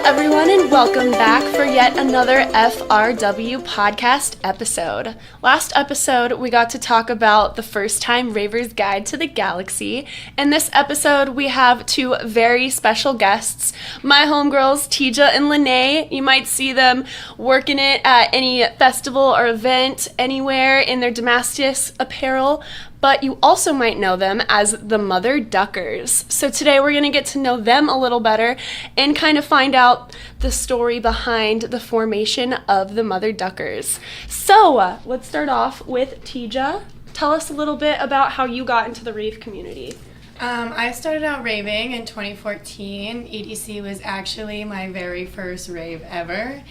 everyone, and welcome back for yet another FRW podcast episode. Last episode, we got to talk about the first-time Raver's Guide to the Galaxy. In this episode, we have two very special guests, my homegirls, Teja and Lanae. You might see them working it at any festival or event anywhere in their Damascus apparel, but you also might know them as the motherduckers. So today we're going to get to know them a little better and kind of find out the story behind the formation of the motherduckers. So let's start off with Teja. Tell us a little bit about how you got into the rave community. I started out raving in 2014. EDC was actually my very first rave ever.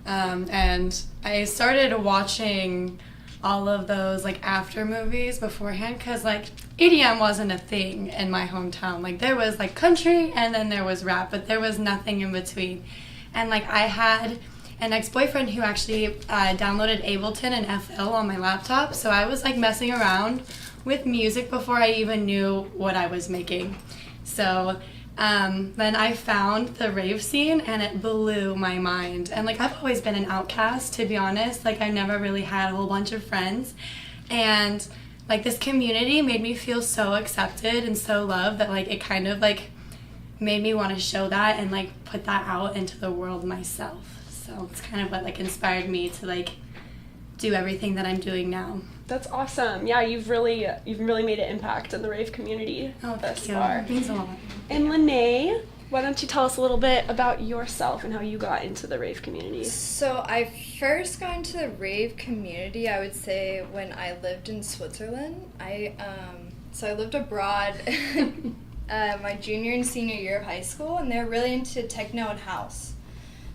And I started watching all of those after movies beforehand, because EDM wasn't a thing in my hometown. There was country and then there was rap, but there was nothing in between. And I had an ex-boyfriend who actually downloaded Ableton and FL on my laptop, so I was messing around with music before I even knew what I was making. So then I found the rave scene and it blew my mind. And I've always been an outcast, to be honest. I never really had a whole bunch of friends. And this community made me feel so accepted and so loved that it kind of made me want to show that and put that out into the world myself. So it's kind of what inspired me to do everything that I'm doing now. That's awesome. Yeah, you've really made an impact in the rave community thus far. It means a lot. And Lanae, why don't you tell us a little bit about yourself and how you got into the rave community? So I first got into the rave community, I would say, when I lived in Switzerland. I lived abroad my junior and senior year of high school, and they're really into techno and house.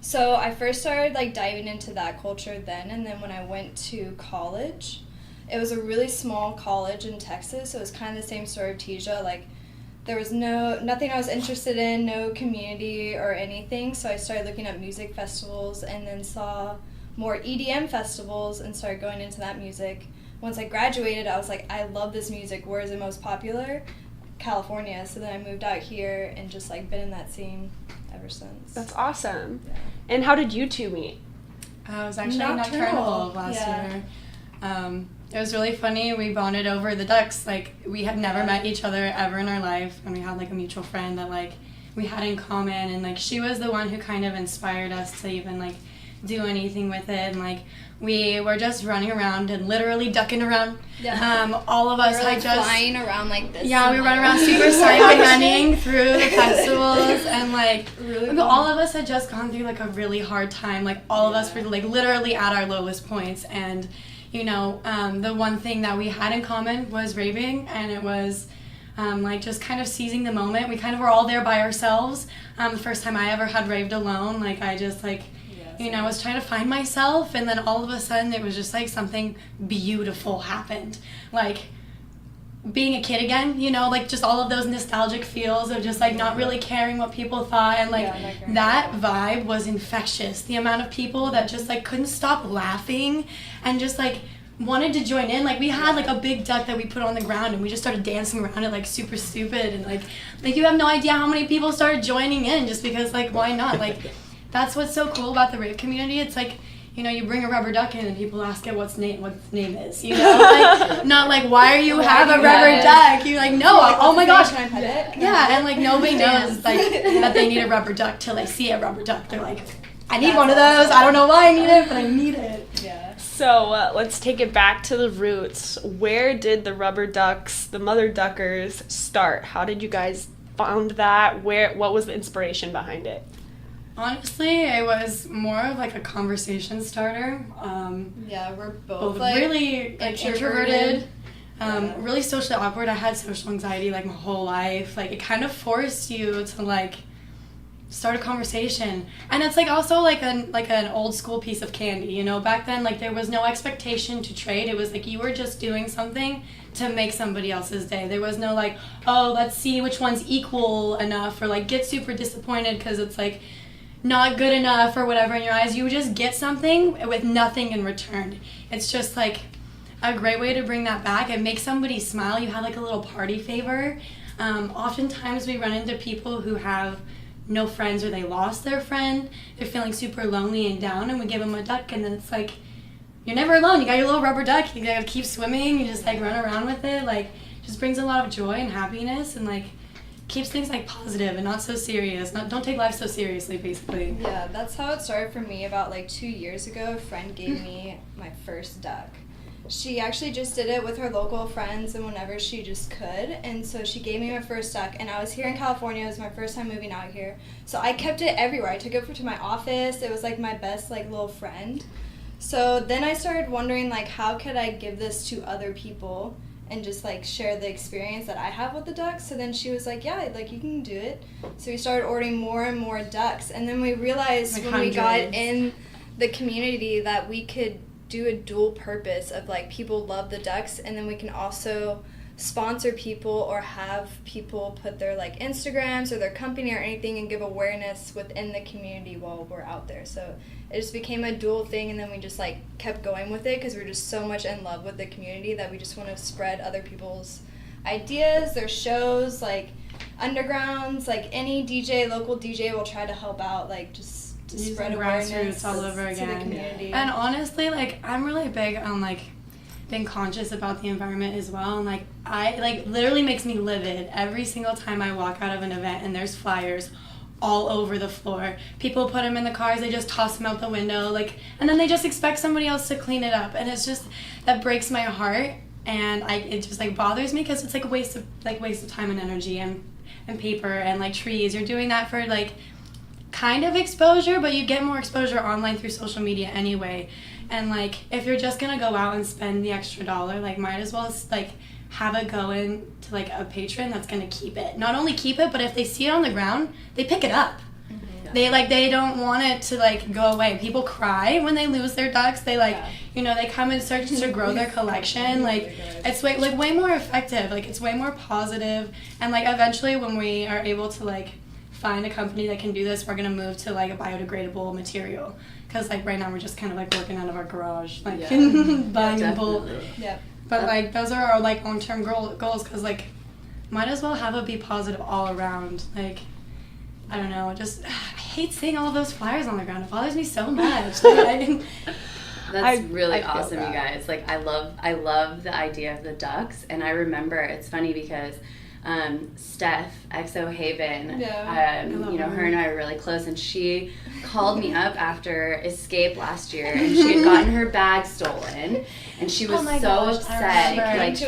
So I first started diving into that culture then, and then when I went to college, it was a really small college in Texas, so it was kind of the same story of Teja. There was nothing I was interested in, no community or anything, so I started looking at music festivals and then saw more EDM festivals and started going into that music. Once I graduated, I was I love this music. Where is it most popular? California. So then I moved out here and just been in that scene ever since. That's awesome. Yeah. And how did you two meet? I was actually Nocturnal last year. It was really funny. We bonded over the ducks. We had never met each other ever in our life, and we had a mutual friend that we had in common, and she was the one who kind of inspired us to even do anything with it. And we were just running around and literally ducking around. Yeah. All of us had just flying around this. Yeah, we ran around super silent, running through the festivals, and really all of us had just gone through a really hard time. All of us were literally at our lowest points, and the one thing that we had in common was raving, and it was just kind of seizing the moment. We kind of were all there by ourselves. The first time I ever had raved alone, I just was trying to find myself, and then all of a sudden it was just something beautiful happened. Being a kid again, just all of those nostalgic feels of just not really caring what people thought, and that vibe was infectious. The amount of people that just couldn't stop laughing and just wanted to join in. We had a big duck that we put on the ground, and we just started dancing around it super stupid, and you have no idea how many people started joining in just because why not? That's what's so cool about the rave community. It's you bring a rubber duck in and people ask it what its name is, not why are you have a rubber duck? You're no, oh my gosh. Can I pet it? Yeah, and nobody knows that they need a rubber duck till they see a rubber duck. They're I need one of those. I don't know why I need it, but I need it. Yeah. So let's take it back to the roots. Where did the rubber ducks, the motherduckers, start? How did you guys found that? What was the inspiration behind it? Honestly, it was more of a conversation starter. Yeah, we're both really introverted, really socially awkward. I had social anxiety my whole life. It kind of forced you to start a conversation, and it's also an old school piece of candy. Back then there was no expectation to trade. It was you were just doing something to make somebody else's day. There was no oh, let's see which one's equal enough, or get super disappointed because it's not good enough or whatever in your eyes. You just get something with nothing in return. It's just a great way to bring that back and make somebody smile. You have a little party favor. Oftentimes we run into people who have no friends or they lost their friend, they're feeling super lonely and down, and we give them a duck, and then it's like, you're never alone. You got your little rubber duck. You gotta keep swimming. You just like run around with it. Like, just brings a lot of joy and happiness, and like keeps things like positive and not so serious. Don't take life so seriously, basically. Yeah, that's how it started for me. About like 2 years ago, a friend gave me my first duck. She actually just did it with her local friends and whenever she just could, and so she gave me my first duck, and I was here in California. It was my first time moving out here, so I kept it everywhere. I took it to my office. It was like my best like little friend. So then I started wondering, like, how could I give this to other people and just like share the experience that I have with the ducks. So then she was like, yeah, like you can do it. So we started ordering more and more ducks, and then we realized like when hundreds. we got in the community that we could do a dual purpose of like people love the ducks, and then we can also sponsor people or have people put their like Instagrams or their company or anything and give awareness within the community while we're out there. So it just became a dual thing, and then we just like kept going with it because we're just so much in love with the community that we just want to spread other people's ideas, their shows, like undergrounds, like any DJ, local DJ will try to help out, like just to Using spread awareness grassroots all over to the again. community. And honestly, like I'm really big on like being conscious about the environment as well, and like I like literally makes me livid every single time I walk out of an event and there's flyers all over the floor. People put them in the cars, they just toss them out the window, like, and then they just expect somebody else to clean it up, and it's just that breaks my heart, and it just like bothers me because it's like a waste of time and energy and paper and like trees. You're doing that for like kind of exposure, but you get more exposure online through social media anyway. And like if you're just gonna go out and spend the extra $1, like might as well like have it go in to like a patron that's gonna keep it. Not only keep it, but if they see it on the ground, they pick it up. Mm-hmm. They don't want it to like go away. People cry when they lose their ducks. They like they come and start to grow their collection. Like it's way more effective. Like it's way more positive. And like eventually when we are able to like find a company that can do this, we're gonna move to like a biodegradable material, because like right now we're just kind of like working out of our garage, like buying a bowl. But like those are our like long-term goals, because like might as well have it be positive all around. Like I don't know, just I hate seeing all of those flyers on the ground. It bothers me so much. Like, That's really awesome, you guys. Like I love the idea of the ducks, and I remember it's funny because Steph, XO Haven, her and I are really close, and she called me up after Escape last year, and she had gotten her bag stolen, and she was so upset. Like, right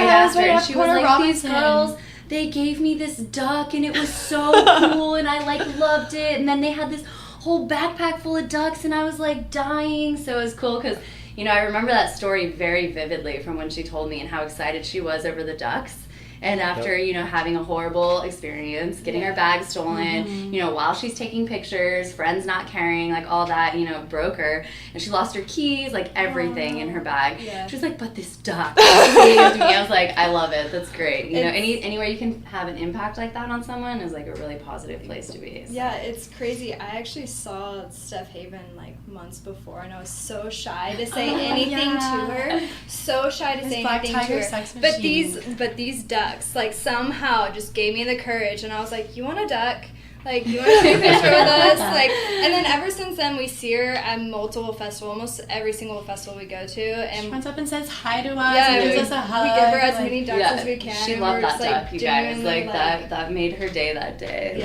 after, and she was like, these girls, they gave me this duck, and it was so cool, and I like loved it, and then they had this whole backpack full of ducks, and I was like dying. So it was cool because I remember that story very vividly from when she told me and how excited she was over the ducks. And after, having a horrible experience, getting her bag stolen, while she's taking pictures, friends not caring, like all that, broke her. And she lost her keys, like everything in her bag. Yeah. She was like, but this duck saved me. I was like, I love it. That's great. Anywhere you can have an impact like that on someone is like a really positive place to be. So. Yeah, it's crazy. I actually saw Steph Haven like months before, and I was so shy to say anything to her. So shy to say anything to her. But these ducks, like somehow just gave me the courage, and I was like, you want a duck? Like, you want to take a picture with us? Like, and then ever since then, we see her at multiple festivals, almost every single festival we go to. And she runs up and says hi to us, and gives us a hug. We give her as many ducks as we can. She loved that duck, you guys. Like, that made her day that day.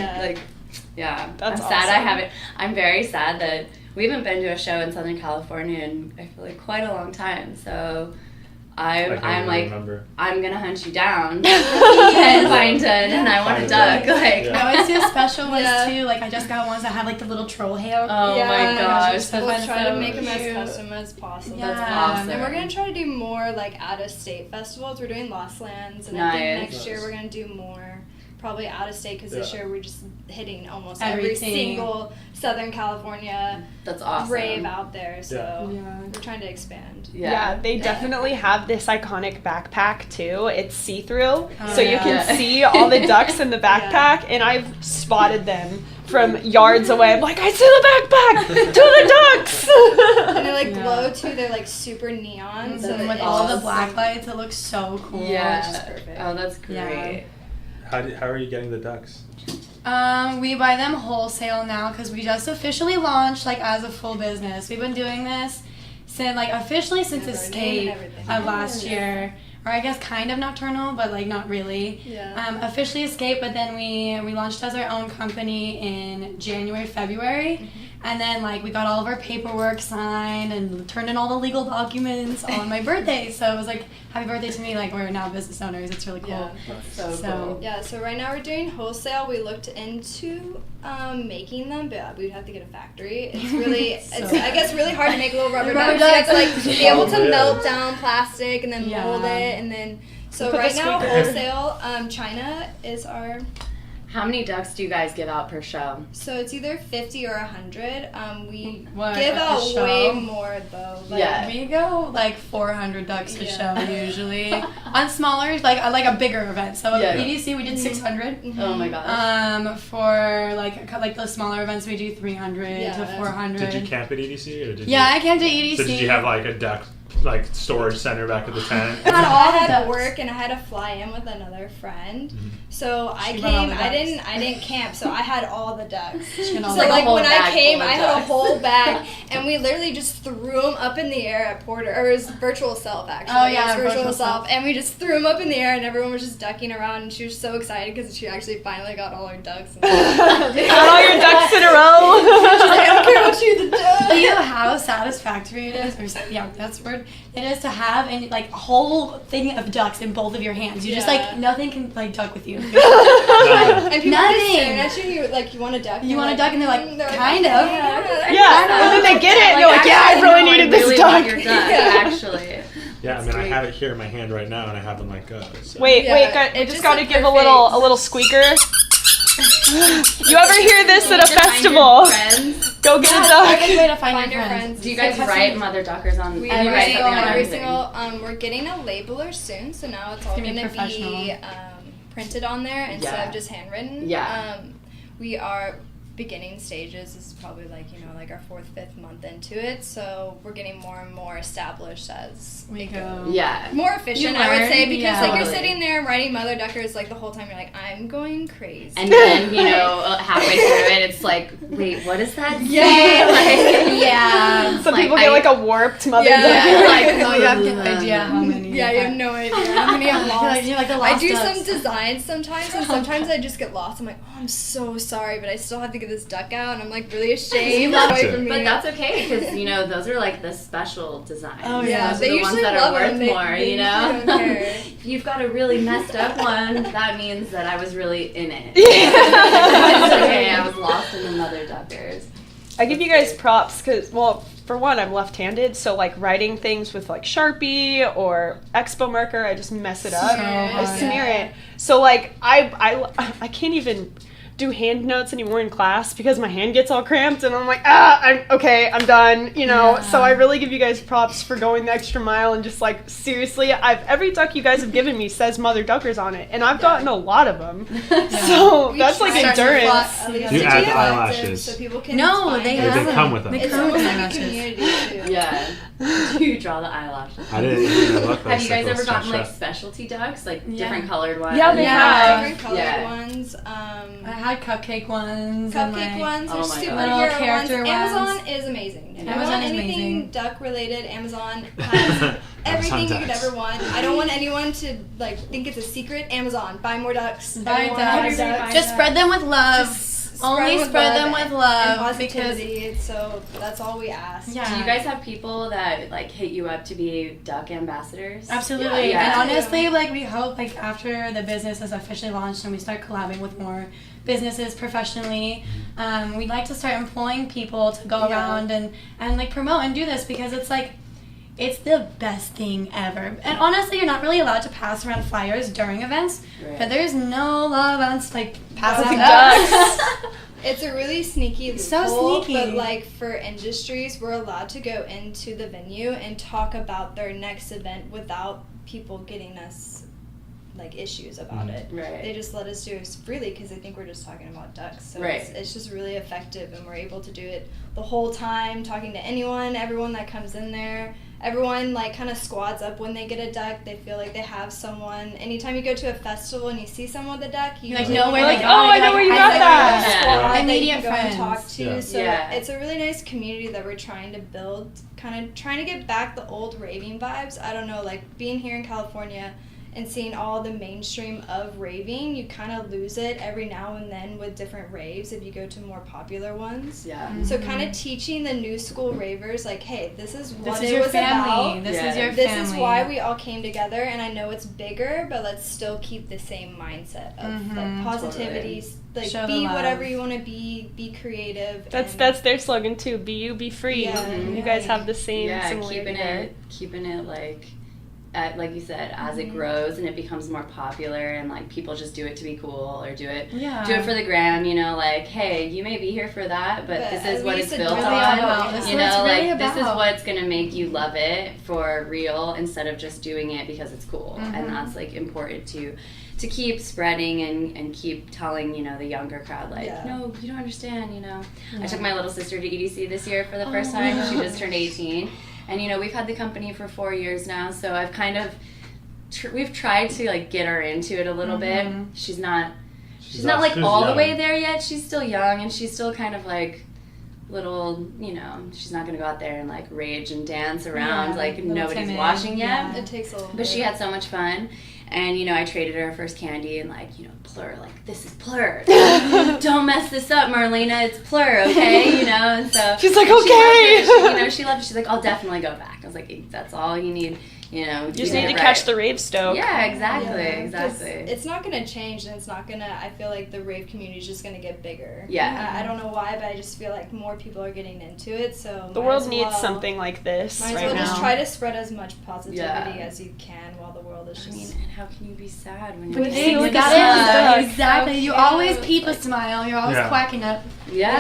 Yeah. That's I'm sad I'm very sad that we haven't been to a show in Southern California in, I feel like, quite a long time. So I'm like, I'm gonna hunt you down and find and I want a duck. Like, I would do special ones too. Like, I just got ones that have like the little troll hair. Oh my gosh, we'll try to make them as custom as possible. That's awesome. And we're gonna try to do more like out of state festivals. We're doing Lost Lands, and I think next year we're gonna do more. Probably out of state, because this year we're just hitting almost every single Southern California rave out there. So we're trying to expand. Yeah, they definitely have this iconic backpack too. It's see-through, so you can see all the ducks in the backpack, and I've spotted them from yards away. I'm like, I see the backpack! To the ducks! And they like glow too. They're like super neon. So with all the black lights, it looks so cool. Yeah. It's just perfect. Oh, that's great. How are you getting the ducks? We buy them wholesale now because we just officially launched like as a full business. We've been doing this since officially since Escape of last year. Or I guess kind of Nocturnal, but like not really. Yeah. Officially Escape, but then we launched as our own company in January, February. And then like we got all of our paperwork signed and turned in all the legal documents on my birthday. So it was like, happy birthday to me. Like we're now business owners. It's really cool. Yeah, that's so cool. Yeah, so right now we're doing wholesale. We looked into making them, but we'd have to get a factory. It's really, I guess, really hard to make little rubber ducks. You have to like be able to melt down plastic and then mold it, and then. So right now wholesale, China is our. How many ducks do you guys give out per show? So it's either 50 or 100. We What, give out show? way more though. Yeah. We go like 400 ducks a show usually. On smaller, like a bigger event. So at EDC we did 600. Oh my gosh. For like the smaller events we do 300 to 400. Did you camp at EDC or did you? Yeah, I camped at EDC. So did you have like a duck storage center back at the tent? I had work and I had to fly in with another friend. So I came. I didn't camp. So I had all the ducks. So like when I came, I had a whole bag, and we literally just threw them up in the air at Porter, or it was virtual self actually. Oh yeah, it was virtual self, and we just threw them up in the air, and everyone was just ducking around, and she was so excited because she actually finally got all her ducks. Got all your ducks in a row. She's like, I don't care about you, the duck. Do you know how satisfactory it is? That's the word. It is to have a whole thing of ducks in both of your hands. You just nothing can duck with you. And people Nothing. staring at you, you want a duck? You want a duck, and they're like, kind of. Yeah, and then they get it, and you're like, yeah, I really needed this duck. Your duck, actually. Yeah, I mean, I have it here in my hand right now, and I have them like so. Wait, I just got to give a little squeaker. You ever hear this at a festival? Go get a duck. Good way to find your friends. Do you guys write Mother Duckerz on? We write every single. We're getting a labeler soon, so now it's all going to be printed on there instead of just handwritten. Yeah. We are beginning stages. This is probably our 4th, 5th month into it, so we're getting more and more established as we go. Yeah. More efficient, I would say, because you're sitting there writing Mother Duckerz the whole time. You're like, I'm going crazy. And then halfway through it, it's like, wait, what does that say? Yeah. Some people get a warped Mother Duckerz. Yeah. You have no idea how many. Yeah, you have no idea how many I've lost. You're like the lost I do ducks. some designs sometimes, and sometimes I just get lost. I'm like, oh, I'm so sorry, but I still have to get this duck out, and I'm really ashamed. But that's okay, because those are the special designs. Oh yeah, those they are the usually ones that love are worth them. more. They don't care. If you've got a really messed up one, that means that I was really in it. It's okay, I was lost in the Mother Duckerz. I give you guys props because, well, for one, I'm left-handed, so writing things with Sharpie or Expo marker, I just mess it up. I smear it. So I can't even do hand notes anymore in class because my hand gets all cramped and I'm like, I'm done, So I really give you guys props for going the extra mile and just seriously, every duck you guys have given me says Mother Duckerz on it, and I've gotten a lot of them. So that's endurance. You add the eyelashes. So people can they come with them. It's almost like a community too. Yeah. Do you draw the eyelashes? I didn't even look. Have you guys ever gotten specialty ducks, different colored ones? Yeah, they have. Different colored ones. I had cupcake ones. Cupcake ones. There's stupid little character ones. Amazon is amazing. If you want anything duck related, Amazon has everything you could ever want. I don't want anyone to think it's a secret. Amazon, buy more ducks. Buy ducks. Just spread them with love. Only spread them with love and positivity. So that's all we ask. Yeah. Do you guys have people that hit you up to be duck ambassadors? Absolutely. Yeah. And honestly, we hope after the business is officially launched and we start collabing with more businesses professionally, we'd like to start employing people to go around and promote and do this, because it's the best thing ever. And honestly, you're not really allowed to pass around flyers during events, but there's no law against passing out ducks. It's a really sneaky loophole, so sneaky. But for industries, we're allowed to go into the venue and talk about their next event without people getting us issues about it. Right. They just let us do it freely because they think we're just talking about ducks. So it's just really effective, and we're able to do it the whole time, talking to everyone that comes in there. everyone like kind of squads up when they get a duck. They feel like they have someone. Anytime you go to a festival and you see someone with a duck, you know where they got it. I know where you got that. Squad Immediate that you can go and friends. talk to. Yeah. So Yeah. it's a really nice community that we're trying to build, kind of trying to get back the old raving vibes. I don't know, like being here in California and seeing all the mainstream of raving, you kind of lose it every now and then with different raves if you go to more popular ones. Yeah. So kind of teaching the new school ravers, like, hey, this is what This is it your was family. about. This is your This family. is why we all came together, and I know it's bigger, but let's still keep the same mindset of like positivity, like Show the be love. whatever you want to be creative. That's and their slogan too. Be you, be free. Yeah. You guys have the same similarity there. keeping it like you said, as it grows and it becomes more popular, and like people just do it to be cool or do it for the gram, you know, like, hey, you may be here for that, but this is what it's built on. This You know, like this is what's gonna make you love it for real instead of just doing it because it's cool. And that's like important to keep spreading and keep telling, you know, the younger crowd, like, no, you don't understand, you know. I took my little sister to EDC this year for the first time. She just turned 18. And, you know, we've had the company for 4 years now, so I've kind of, we've tried to, like, get her into it a little bit. She's not like, all the way there yet. She's still young, and she's still kind of, like, little, you know, she's not going to go out there and, like, rage and dance around, like, nobody's timid. watching yet. It takes a little But bit. she had so much fun. And, you know, I traded her first candy and, like, you know, Plur, like, this is Plur. Don't mess this up, Marlena. It's Plur, okay? You know, and so. She's like, she okay. loved it. She loved it. She's like, I'll definitely go back. I was like, that's all you need, you know. You just need to catch the rave stoke. Yeah, exactly, Yeah, 'cause exactly. it's not going to change, and it's not going to, I feel like the rave community is just going to get bigger. Yeah. I don't know why, but I just feel like more people are getting into it, so The world needs something like this might as right well now. just try to spread as much positivity Yeah. as you can while the world is I just... mean, and how can you be sad when When you're they look You at got it. it. Exactly. You So always cute. peep a smile. You're always quacking up. Yeah.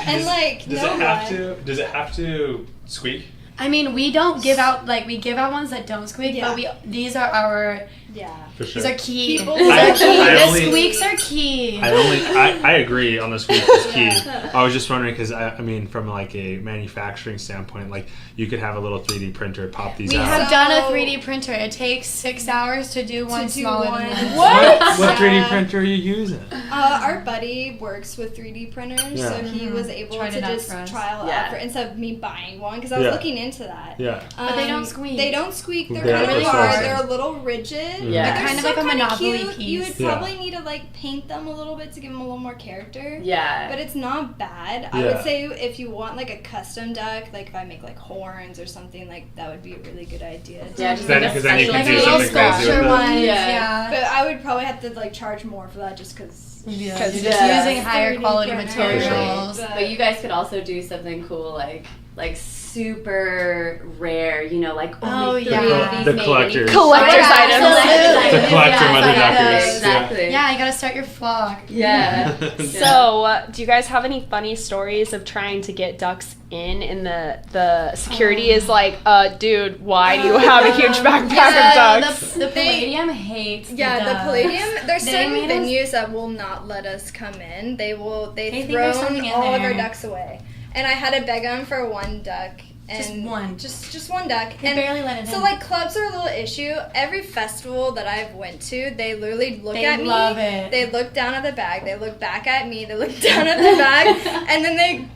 And like, Does it have to squeak? I mean, we don't give out, like, we give out ones that don't squeak, but these are our, yeah. For sure. these are key. People- These are key. I The only- squeaks are key. I agree on the squeak is key. I was just wondering because I mean from like a manufacturing standpoint, like you could have a little 3D printer pop these We out. have done a 3D printer. It takes 6 hours to do one smaller than this. What 3D printer are you using? Our buddy works with 3D printers, Yeah. so he was able Tried to it out just for us. trial Yeah. out for, instead of me buying one, because I was Yeah. looking into that. Yeah. But they don't squeak. They don't squeak. They're They're kind of really hard. soft. They're a little rigid. Yeah. But they're Kind of still like a kinda Monopoly cute. piece. You would Yeah. probably need to like paint them a little bit to give them a little more character. Yeah. But it's not bad. I Yeah. would say if you want like a custom duck, like if I make like horns or something, like that would be a really good idea. Yeah, just Then- like a 'cause then you special can do little something crazy with sculpture it. ones. Yeah. Yeah. But I would probably have to like charge more for that just because. You're Because just yeah. using higher 3D quality printers. materials. But you guys could also do something cool, like super rare, you know, like only Oh, 3 yeah. of these The made. collectors. Collector's Yeah, items. absolutely. The collector Yeah, motherduckerz. Exactly. Yeah, you gotta start your flock. Yeah. So, do you guys have any funny stories of trying to get ducks in? And the security is like, dude, why do you have a huge backpack of ducks? The Palladium hates Yeah, the ducks. Palladium. There's They certain made us- venues that will not let us come in. They think there's something thrown in all of our there. ducks away, and I had to beg them for one duck. And just one duck. They And barely let it so in. like clubs are a little issue. Every festival that I've went to, they literally look They at me. love it. They look down at the bag. They look back at me. They look down at the bag, and then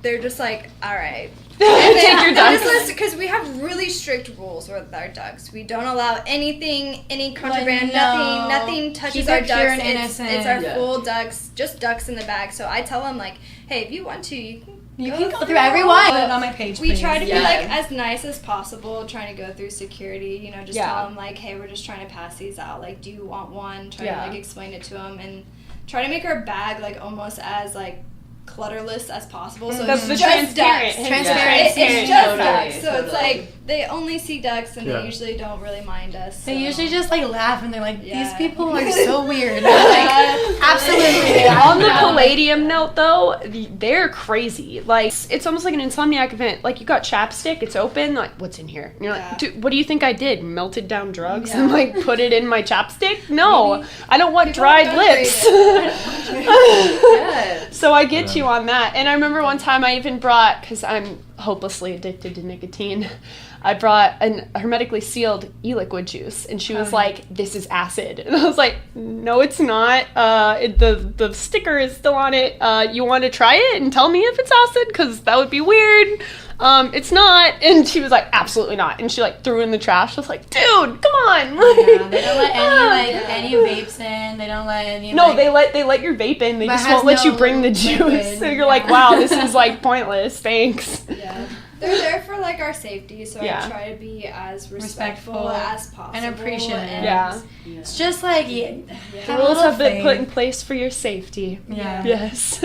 they're just like, all right. And Take your ducks. Because we have really strict rules with our ducks. We don't allow anything, any contraband, no. nothing touches Keep our it pure ducks. and It's innocent. our Yeah. full ducks, just ducks in the bag. So I tell them like, hey, if you want to, you can go through every one. Put it on my page, We please. try to be Yeah. like as nice as possible, trying to go through security. You know, just Yeah. tell them like, hey, we're just trying to pass these out. Like, do you want one? Try Yeah. to like explain it to them and try to make our bag like almost as like clutterless as possible. So That's it's the just transparent. ducks. Transparent. It's Transparent. just Totally, ducks. So it's totally. like they only see ducks and Yeah. they usually don't really mind us. They so. usually just like laugh and they're like, these Yeah. people are so weird. Like, absolutely. they are. On the Yeah. Palladium note, though, they're crazy. Like, it's almost like an Insomniac event. Like, you got chapstick, it's open. Like, what's in here? And you're Yeah. like, dude, what do you think I did? Melted down drugs Yeah. and like put it in my chapstick? No, Maybe I don't want people dried don't grade lips. Yeah. So I get you on that. And I remember one time I even brought, because I'm hopelessly addicted to nicotine, I brought a hermetically sealed e-liquid juice, and she was like, "This is acid." And I was like, "No, it's not. The sticker is still on it. You want to try it and tell me if it's acid? Because that would be weird." It's not. And she was like, "Absolutely not." And she like threw it in the trash. I was like, "Dude, come on." Yeah, they don't let any vapes in. They don't let any. No, they let your vape in. They just won't let you bring the juice. So you're like, "Wow, this is like pointless. Thanks." Yeah. They're there for like our safety, so I try to be as respectful as possible and appreciative. And It's just like the rules have been put in place for your safety. Yeah. Yes.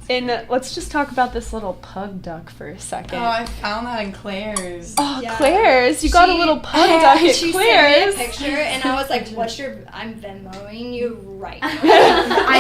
And let's just talk about this little pug duck for a second. Oh, I found that in Claire's. Oh, yeah. Claire's! You got a little pug duck at she Claire's. Sent me a picture, and I was like, I'm Venmoing you right now. I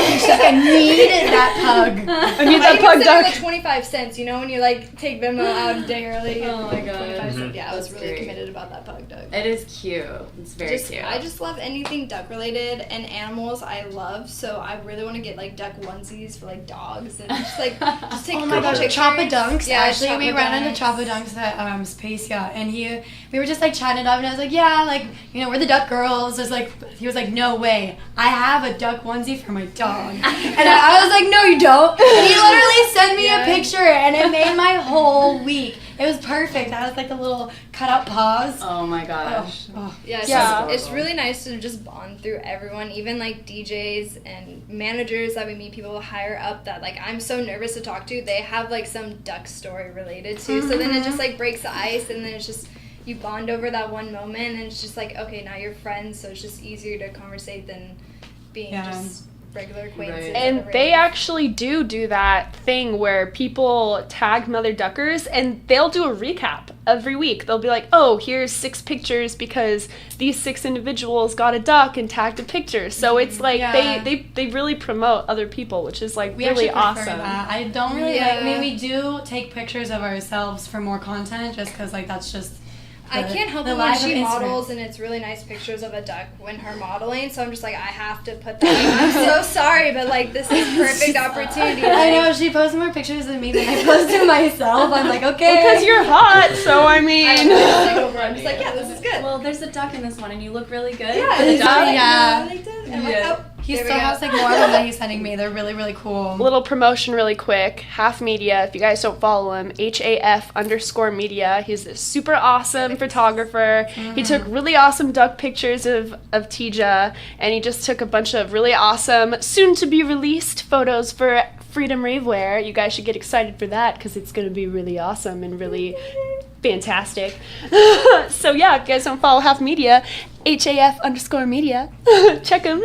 need that pug. I need that pug duck. Like 25 cents, you know, when you like take Venmo out a day early. Oh my god. 25 cents. Yeah, I was That's really great. committed about that pug duck. It is cute. It's very cute. I just love anything duck related, and animals I love, so I really want to get like duck onesies for like dogs and just like take oh my gosh, pictures. Choppa Dunks. Yeah, actually, we ran into Choppa Dunks at Space Yacht, and we were just like chatting it up, and I was like, yeah, like, you know, we're the duck girls. He was like, no way, I have a duck onesie for my dog, and I was like, no, you don't. And he literally sent me a picture, and it made my whole week. It was perfect. I was like the little cutout paws. Oh my gosh. Yeah, it's really nice to just bond through everyone, even like DJs and managers that we meet, people higher up that like I'm so nervous to talk to. They have like some duck story related to, so then it just like breaks the ice, and then it's just you bond over that one moment, and it's just like, okay, now you're friends, so it's just easier to conversate than being just regular acquaintances. And they actually do that thing where people tag Mother Duckerz, and they'll do a recap every week. They'll be like, oh, here's 6 pictures because these 6 individuals got a duck and tagged a picture. So it's like they really promote other people, which is like really awesome. That. I don't really like, I mean, we do take pictures of ourselves for more content just because like that's just I can't help it when she models, and it's really nice pictures of a duck when her modeling, so I'm just like, I have to put that. I'm so sorry, but like this is perfect opportunity. I know, she posts more pictures of me than I post of myself. I'm like, okay. Because you're hot, so I mean. I'm just like, yeah, this is good. Well, there's a duck in this one, and you look really good. Yeah, the duck. Yeah. He still has like more of them that he's sending me. They're really, really cool. Little promotion really quick. Half Media, if you guys don't follow him, HAF_media. He's a super awesome photographer. He took really awesome duck pictures of Teja, and he just took a bunch of really awesome, soon-to-be released photos for Freedom Ravewear. You guys should get excited for that because it's going to be really awesome and really fantastic. So yeah, if you guys don't follow Half Media, HAF_media, check him.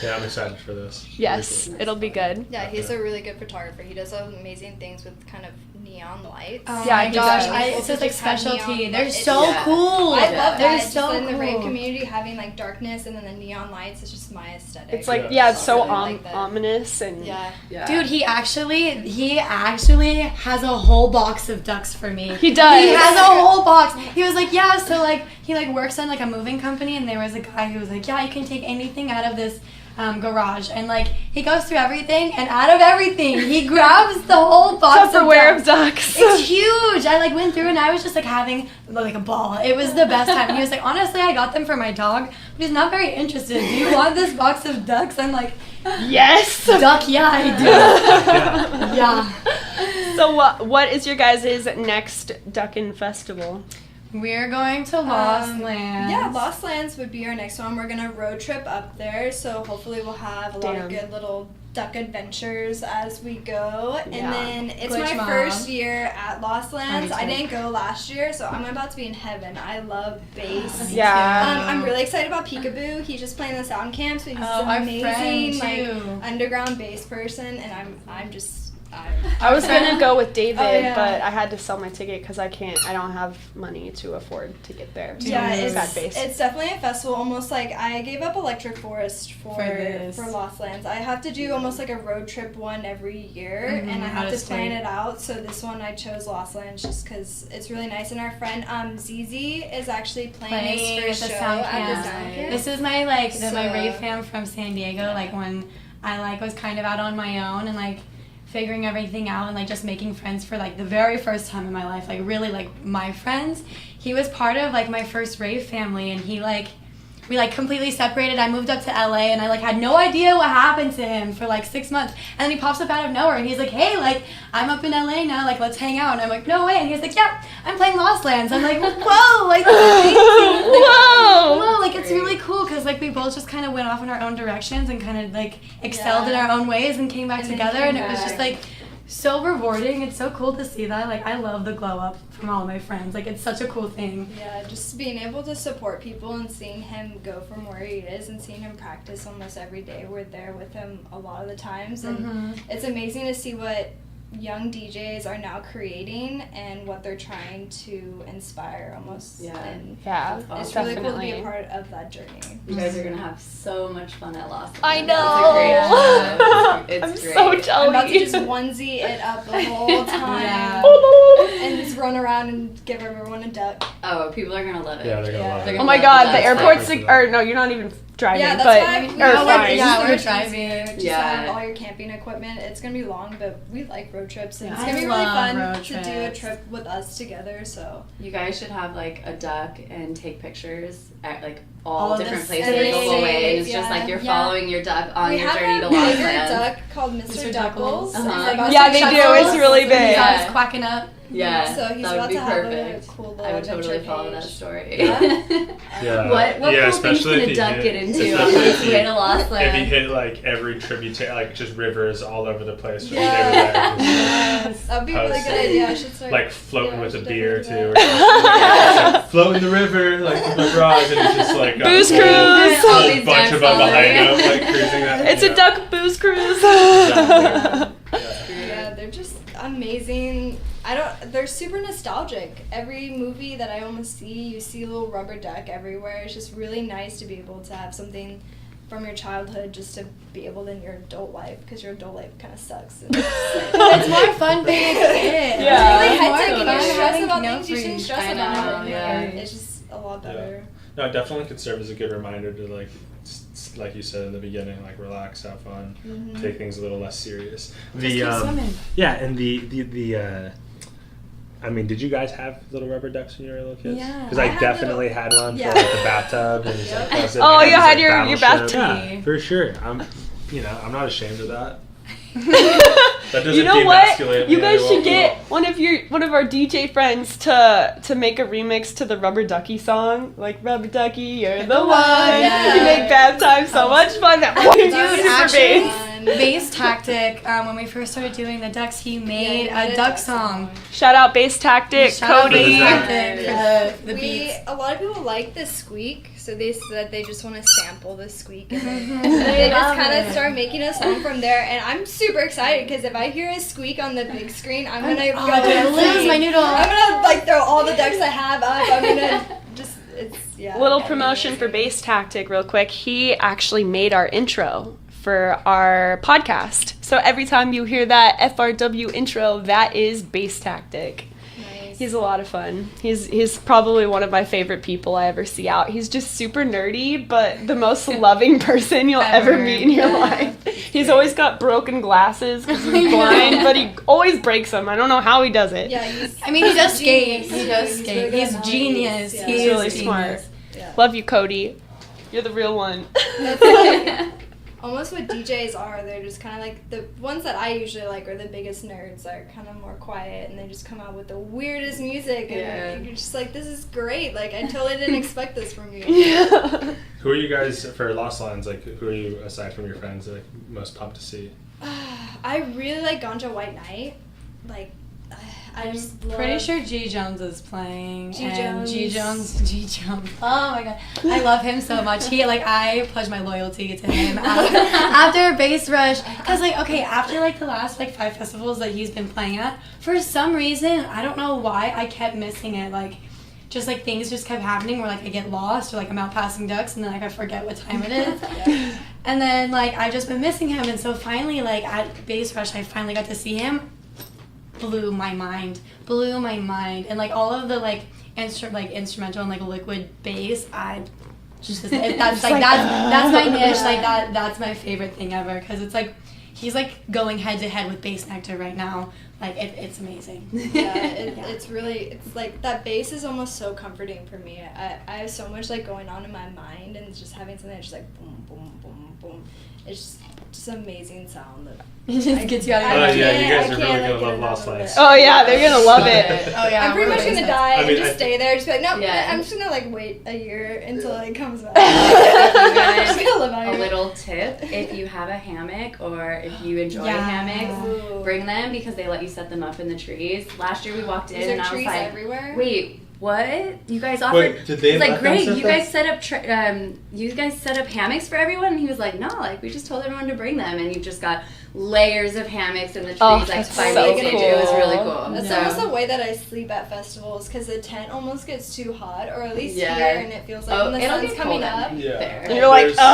Yeah, I'm excited for this. Yes, it'll be good. Yeah, he's a really good photographer. He does amazing things with kind of neon lights. Oh yeah, my gosh, it's just like specialty. They're It's so cool. I love that. They're It's so just in the rave cool. community, having like darkness and then the neon lights, it's just my aesthetic. It's like, it's so really like that. ominous and Yeah. Dude, he actually has a whole box of ducks for me. He does. He has a whole box. He was like, yeah, so like he like works on like a moving company, and there was a guy who was like, yeah, you can take anything out of this garage, and like he goes through everything, and out of everything he grabs the whole box Tupperware of ducks. It's huge. I like went through, and I was just like having like a ball. It was the best time. And he was like, honestly, I got them for my dog, but he's not very interested. Do you want this box of ducks? I'm like, yes. duck, yeah, I do. Yeah. So what is your guys' next Duckin' Festival? We're going to Lost Lands. Yeah, Lost Lands would be our next one. We're gonna road trip up there, so hopefully we'll have a lot of good little duck adventures as we go. And then it's my first year at Lost Lands. I didn't go last year, so I'm about to be in heaven. I love bass. Yeah. I'm really excited about Peekaboo. He's just playing the sound camp, so he's an amazing like underground bass person, and I'm just. I was gonna go with David, but I had to sell my ticket because I don't have money to afford to get there. So it's definitely a festival. Almost like I gave up Electric Forest for Lost Lands. I have to do almost like a road trip one every year, and I have to plan it out. So this one I chose Lost Lands just because it's really nice. And our friend ZZ is actually playing his first show at the sound camp. This is my my rave fam from San Diego. Like when I like was kind of out on my own and like figuring everything out and like just making friends for like the very first time in my life, like really like my friends. He was part of like my first rave family, and he like we like completely separated. I moved up to LA and I like had no idea what happened to him for like 6 months, and then he pops up out of nowhere and he's like, hey, like I'm up in LA now, like let's hang out. And I'm like, no way. And he's like, yeah, I'm playing Lost Lands. I'm like, whoa, like that's amazing. Like, whoa, like it's really cool because like we both just kind of went off in our own directions and kind of like excelled in our own ways and came back together, and it was just like so rewarding. It's so cool to see that. Like I love the glow up from all of my friends. Like it's such a cool thing. Yeah, just being able to support people and seeing him go from where he is and seeing him practice almost every day. We're there with him a lot of the times, and it's amazing to see what young DJs are now creating and what they're trying to inspire almost. And it's really cool to be a part of that journey. You guys are gonna have so much fun at Lost. I know. It's I'm great. so jelly. I'm about to just onesie it up the whole time and just run around and give everyone a duck. Oh, people are gonna love it. Yeah, they're gonna love it. Oh my god, the airport's like, or no, you're not even driving, yeah, but that's why we're driving. Just have all your camping equipment. It's gonna be long, but we like road trips, and it's gonna be really love fun road to do a trip with us together. So you guys should have like a duck and take pictures at like all different places the the whole way, and it's yeah. just like you're following your duck on we your have journey to a Lost bigger Lands. duck called Mr. Duckerz. Yeah, they do. It's really big. Yeah, it's quacking up. Yeah, so he's that about would be to have perfect. a cool little I would totally adventure follow page. that story. Yeah. What cool things can a duck get into on his way to Lost Lands? If he hit like every tributary, like just rivers all over the place. Yes. That'd be a really good idea. I should start. Like floating with a beer too. Or floating the river like the garage, and it's just like booze a cruise. whole bunch of them behind him, like cruising that. It's a duck booze cruise. Yeah, they're just amazing. They're super nostalgic. Every movie that I almost see, you see a little rubber duck everywhere. It's just really nice to be able to have something from your childhood just to be able to in your adult life, because your adult life kind of sucks. It's more fun being a kid. Yeah. It's really It's more hectic, and fun you stress having about no things you shouldn't free. stress I about. know, yeah. It's just a lot better. No, it definitely could serve as a good reminder to like you said in the beginning, like relax, have fun, take things a little less serious. Just keep swimming. Yeah, and the I mean, did you guys have little rubber ducks when you were little kids? Yeah. Because I definitely had one for like the bathtub. And like, Oh, you had like, your battleship. bathtub. Yeah, for sure. I'm not ashamed of that. That doesn't You know what? demasculate You me guys at should all. get one of our DJ friends to make a remix to the Rubber Ducky song, like Rubber Ducky, you're the one. Yeah. You make bath time so much fun. Dude, Super actually, bass. Bass Tactic, when we first started doing the ducks, he made a duck song. Shout out Bass Tactic, Shout out Cody. Bass Tactic for the beats. A lot of people like the squeak, so they said they just want to sample the squeak, and they just kind of start making a song from there. And I'm super excited because if I hear a squeak on the big screen, I'm gonna go and lose my noodle. I'm gonna like throw all the ducks I have up. I'm gonna just Little promotion for Bass Tactic real quick. He actually made our intro for our podcast. So every time you hear that FRW intro, that is Bass Tactic. Nice. He's a lot of fun. He's probably one of my favorite people I ever see out. He's just super nerdy, but the most loving person you'll ever meet in your life. He's always got broken glasses because he's blind, but he always breaks them. I don't know how he does it. Yeah, he does skate. Genius. He does He's skate. really He's good at genius. hobbies. He's He's really genius. smart. Yeah. Love you, Cody. You're the real one. That's like almost what DJs are. They're just kind of like the ones that I usually like are the biggest nerds. They're kind of more quiet and they just come out with the weirdest music, and you're just like, this is great. Like, I totally didn't expect this from you. Yeah. Who are you guys for Lost Lands? Like, who are you aside from your friends like most pumped to see? I really like Ganja White Knight. Like, I just love... Pretty sure G Jones is playing. G and Jones. G Jones. Oh my god, I love him so much. I pledge my loyalty to him after Bass Rush. Cause after the last 5 festivals that he's been playing at, for some reason I don't know why I kept missing it. Things just kept happening where I get lost or I'm out passing ducks and then I forget what time it is. Yeah. And then I've just been missing him, and so finally at Bass Rush I finally got to see him. Blew my mind, and all of the instrumental and liquid bass, I just that's that's my niche. Like that's my favorite thing ever, because it's like he's like going head to head with Bass Nectar right now. Like it's amazing. It's really, it's like that bass is almost so comforting for me. I have so much like going on in my mind, and just having something that's just like boom boom boom boom. It's just an amazing sound that It just gets you out of your Oh yeah, you guys are really gonna love Lost Lights. Oh yeah, they're gonna love it. Oh yeah, I'm pretty much gonna die and just stay there. Just be like, no, Yeah. I'm just gonna like wait a year until it comes back. You guys, Just gonna live out a here. little tip: if you have a hammock or if you enjoy hammocks, Ooh. bring them because they let you set them up in the trees. Last year we walked in Is there and I was trees like, everywhere? "Wait, what? You guys offered?" Wait, did they It's let like, them "Great, set you them? guys set up you guys set up hammocks for everyone." And he was like, "No, like we just told everyone to bring them." And you just got layers of hammocks in the trees, like that's 5 so weeks into. cool. It was really cool. That's So- almost the way that I sleep at festivals, because the tent almost gets too hot, or at least Yeah. here, and it feels like Oh, when the it'll sun's get coming cold up. in Yeah. there. And you're like, There were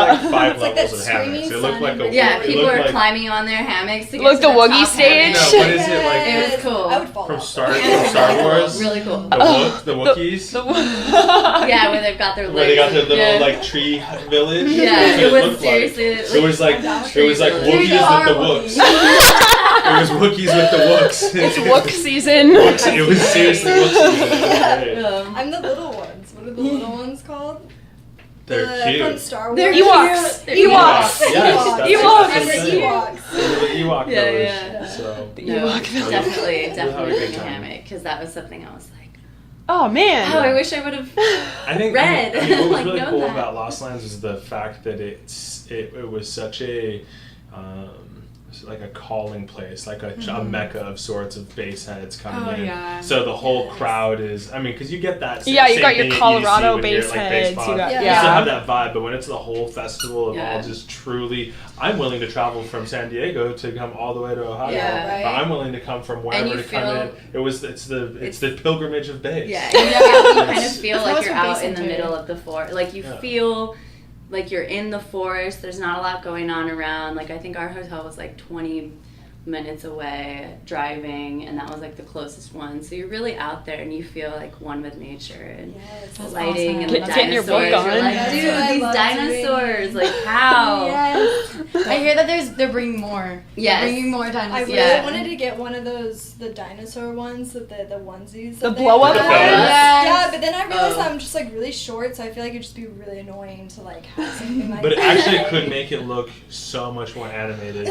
like 5 It's like levels that of hammocks. screaming It looked sun like a and Yeah, it people looked were like, climbing on their hammocks to get Like to the Wookiee top stage? hammock. No, what is it like? It was cool. I would fall From off. Star Really Wars. Really cool. The Wookiees. Yeah, where they've got their Where they got their layers. little Yeah. like tree village. Yeah, That's what it was looked like. seriously. It was like tree Wookiees village. with the Wooks. It was Wookiees with the Wooks. It's Wook season. It was seriously Wook season. It was great. I'm the little ones. What are the little ones called? They're cute. From Star Wars. They're Ewoks. cute. Ewoks. Yes, that's Ewoks. what I'm the I'm saying. Ewoks. The Ewok Yeah, village. yeah. So No, Ewok definitely We'll have a bring good a time. hammock because that was something I was like, Oh man. oh, I wish I would have. I think Red. I mean, what was Like, really known cool that. about Lost Lands is the fact that it was such a like a calling place, like a mecca of sorts of bass heads coming in. yeah. So the whole crowd is, I mean, because you get that. Yeah, you same got your thing that Colorado see when you're, bass like, heads, bass you pop. got- You yeah. still have that vibe, but when it's the whole festival of Yeah. all just truly, I'm willing to travel from San Diego to come all the way to Ohio. Yeah. Right. But I'm willing to come from wherever you to come in. feel- It's the pilgrimage of bass. Yeah, you kind of It's- feel That like was you're what out bass in the center middle is. of the forest. Like you Yeah. feel like you're in the forest. There's not a lot going on around. Like I think our hotel was like 20 minutes away driving, and that was like the closest one. So you're really out there, and you feel like one with nature and Yes. the That's lighting awesome. and the Get- getting your dinosaurs. book on. You're like, That's dude, what I these love dinosaurs, like how? Yes. I hear that they're bringing more. Yes. They're bringing more I dinosaurs. really Yeah. wanted to get one of those, the dinosaur ones, the onesies. The that they blow-up have. ones? Yes. Yeah, but then I realized Oh. I'm just like really short, so I feel like it'd just be really annoying to like have something like But it that. actually could make it look so much more animated.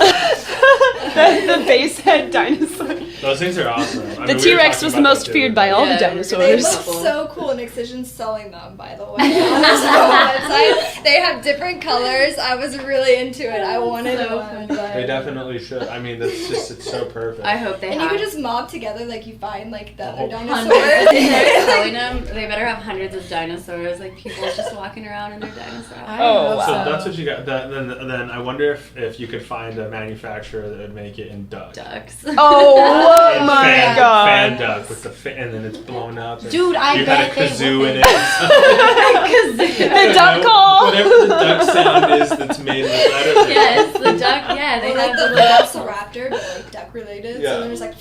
the bass head dinosaur. Those things are awesome. I mean, The we were T-Rex talking was the about most that feared the by other all day. the Yeah, They dinosaurs. look so cool, and Excision's selling them, by the way. On their website, they have different colors. I was really into it. I wanted So one. funny. But... They definitely should. I mean, it's so perfect. I hope they And you have could just mob together, like you find like the other whole dinosaurs. hundreds. They're selling them. They better have hundreds of dinosaurs, like people just walking around in their dinosaur outfits. Oh, So wow. that's what you got. Then I wonder if you could find a manufacturer that would make it in duck. Ducks. Oh In my fan, god. Fan duck with and then it's blown up. And Dude, I you bet had a they kazoo would. in it. The duck call. Whatever the duck sound is that's made with that. Yes, the duck. Yeah, they Or like have the the little. velociraptor, but like duck related. Yeah. So there's like.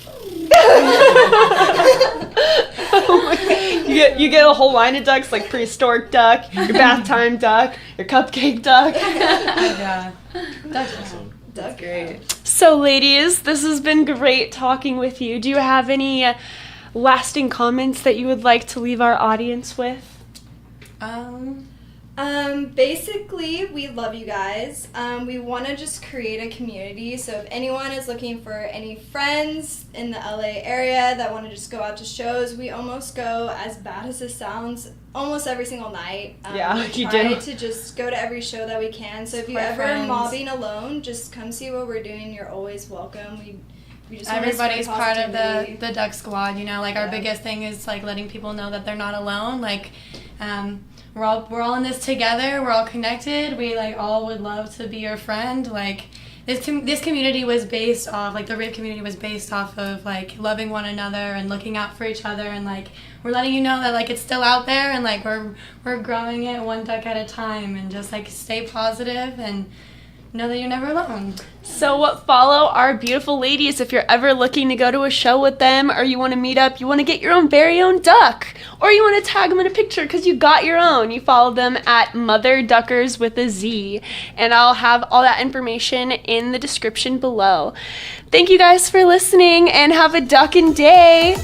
Oh my- you get a whole line of ducks, like prehistoric duck, your bath time duck, your cupcake duck. Yeah. That's Awesome. Duck. Great. So ladies, this has been great talking with you. Do you have any lasting comments that you would like to leave our audience with? Basically, we love you guys. We want to just create a community. So if anyone is looking for any friends in the LA area that want to just go out to shows, we almost go, as bad as this sounds, almost every single night. Yeah, we you try do. to just go to every show that we can. So if you We're ever friends. mobbing alone, just come see what we're doing. You're always welcome. We just wanna Everybody's spread part of positivity. the Duck Squad, you know, like our Yeah. biggest thing is like letting people know that they're not alone. Like, we're all in this together. We're all connected. We like all would love to be your friend. Like, this community was based off, like the rave community was based off of like loving one another and looking out for each other, and like we're letting you know that like it's still out there, and like we're growing it one duck at a time, and just like stay positive and know that you're never alone. So follow our beautiful ladies if you're ever looking to go to a show with them, or you want to meet up, you want to get your own very own duck, or you want to tag them in a picture because you got your own. You follow them at motherduckerz with a Z, and I'll have all that information in the description below. Thank you guys for listening, and have a duckin' day.